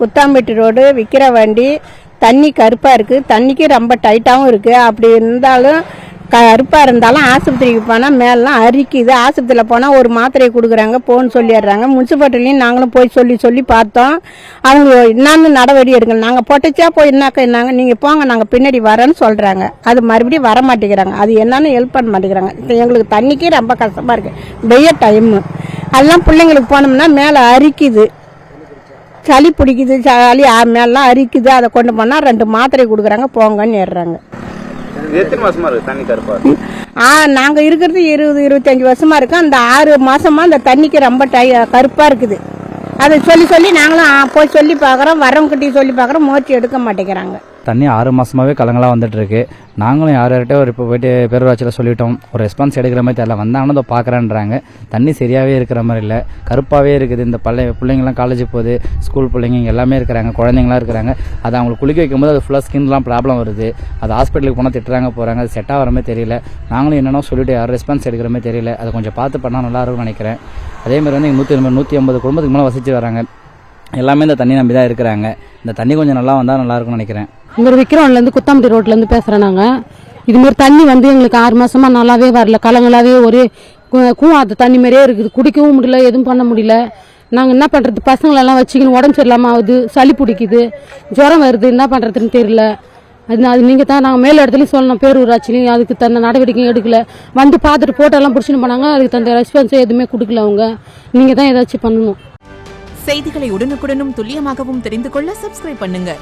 குத்தாம்பட்டி road Vikravandi. தண்ணி கருப்பாக இருக்குது, தண்ணிக்கு ரொம்ப டைட்டாகவும் இருக்குது. அப்படி இருந்தாலும் கருப்பாக இருந்தாலும் ஆஸ்பத்திரிக்கு போனால் மேலாம் அரிக்குது. ஆஸ்பத்திரியில் போனால் ஒரு மாத்திரையை கொடுக்குறாங்க, போன்னு சொல்லிடுறாங்க. முனிசிபாலிட்டிலையும் நாங்களும் போய் சொல்லி பார்த்தோம். அவங்க என்னன்னு நடவடிக்கை எடுக்கணும். நாங்கள் பொட்டச்சா போய் என்னாங்க நீங்கள் போங்க, நாங்கள் பின்னாடி வரேன்னு சொல்கிறாங்க. அது மறுபடியும் வர மாட்டேங்கிறாங்க. அது என்னன்னு ஹெல்ப் பண்ண மாட்டேங்கிறாங்க. எங்களுக்கு தண்ணிக்கு ரொம்ப கஷ்டமாக இருக்குது. வெய்ய டைமு அதெல்லாம் பிள்ளைங்களுக்கு போனோம்னா மேலே அரிக்குது, சளி பிடிக்குது, சளி மேலாம் அரிக்குது. அதை கொண்டு போனால் 2 மாத்திரை கொடுக்குறாங்க, போங்கன்னு ஏறுறாங்க. எத்தனை வருஷமா இருக்கு தண்ணி கருப்பா? நாங்கள் இருக்கிறது 20-25 வருஷமா இருக்கோம். அந்த 6 மாசமா அந்த தண்ணிக்கு ரொம்ப கருப்பா இருக்குது. அதை சொல்லி நாங்களும் போய் சொல்லி பார்க்குறோம், வரவங்கிட்டையும் சொல்லி பார்க்குறோம், முயற்சி எடுக்க மாட்டேங்கிறாங்க. தண்ணி 6 மாதமாகவே கலங்களாக வந்துட்டுருக்கு. நாங்களும் யார்கிட்ட இப்போ போய்ட்டு பேரூராட்சியில் சொல்லிட்டோம், ஒரு ரெஸ்பான்ஸ் எடுக்கிற மாதிரி தெரியல. வந்தாங்கன்னா அதை பார்க்குறேன்றாங்க. தண்ணி சரியாகவே இருக்கிற மாதிரி இல்லை, கருப்பாகவே இருக்குது. இந்த பிள்ளைங்கள்லாம் காலேஜ் போகுது, ஸ்கூல் பிள்ளைங்க இங்கே எல்லாமே இருக்கிறாங்க, குழந்தைங்களாம் இருக்கிறாங்க. அது அவங்களுக்கு குளிக்க வைக்கும்போது அது ஃபுல்லாக ஸ்கின்லாம் ப்ராப்ளம் வருது. அது ஹாஸ்பிட்டலுக்கு போனால் திட்டுறாங்க போகிறாங்க. அது செட் ஆகிற மாதிரி தெரியல. நாங்களும் என்னென்னா சொல்லிட்டு யாரும் ரெஸ்பான்ஸ் எடுக்கிற மாதிரி தெரியல. அதை கொஞ்சம் பார்த்து பண்ணால் நல்லா இருக்கும்னு நினைக்கிறேன். அதேமாதிரி வந்து 150 குடும்பத்துக்கு மேலே வசித்து வராங்க. எல்லாமே இந்த தண்ணி நம்பி தான் இருக்கிறாங்க. இந்த தண்ணி கொஞ்சம் நல்லா வந்தால் நல்லா இருக்கும்னு நினைக்கிறேன். இங்கே விக்கிரவாண்டிலேருந்து குத்தாம்பட்டி ரோட்லேருந்து பேசுகிறேன். நாங்கள் இதுமாரி தண்ணி வந்து எங்களுக்கு 6 மாதமாக நல்லாவே வரல, கலங்களாவே ஒரே கூவாத தண்ணி மாதிரியே இருக்குது. குடிக்கவும் முடியல, எதுவும் பண்ண முடியல. நாங்கள் என்ன பண்ணுறது, பசங்களெல்லாம் வச்சுக்கின்னு உடம்பு சரியில்லாமல் ஆகுது, சளி பிடிக்குது, ஜுரம் வருது, என்ன பண்ணுறதுன்னு தெரியல. அது நீங்கள் தான் நாங்கள் மேல் இடத்துலையும் சொல்லணும், பேரூராட்சிலையும் அதுக்கு தகுந்த நடவடிக்கையும் எடுக்கல. வந்து பார்த்துட்டு போட்டோலாம் பிடிச்சின்னு போனாங்க, அதுக்கு தகுந்த ரெஸ்பான்ஸும் எதுவுமே கொடுக்கல. அவங்க நீங்கள் தான் ஏதாச்சும் பண்ணணும். செய்திகளை உடனுக்குடனும் துல்லியமாகவும் தெரிந்து கொள்ள சப்ஸ்கிரைப் பண்ணுங்க.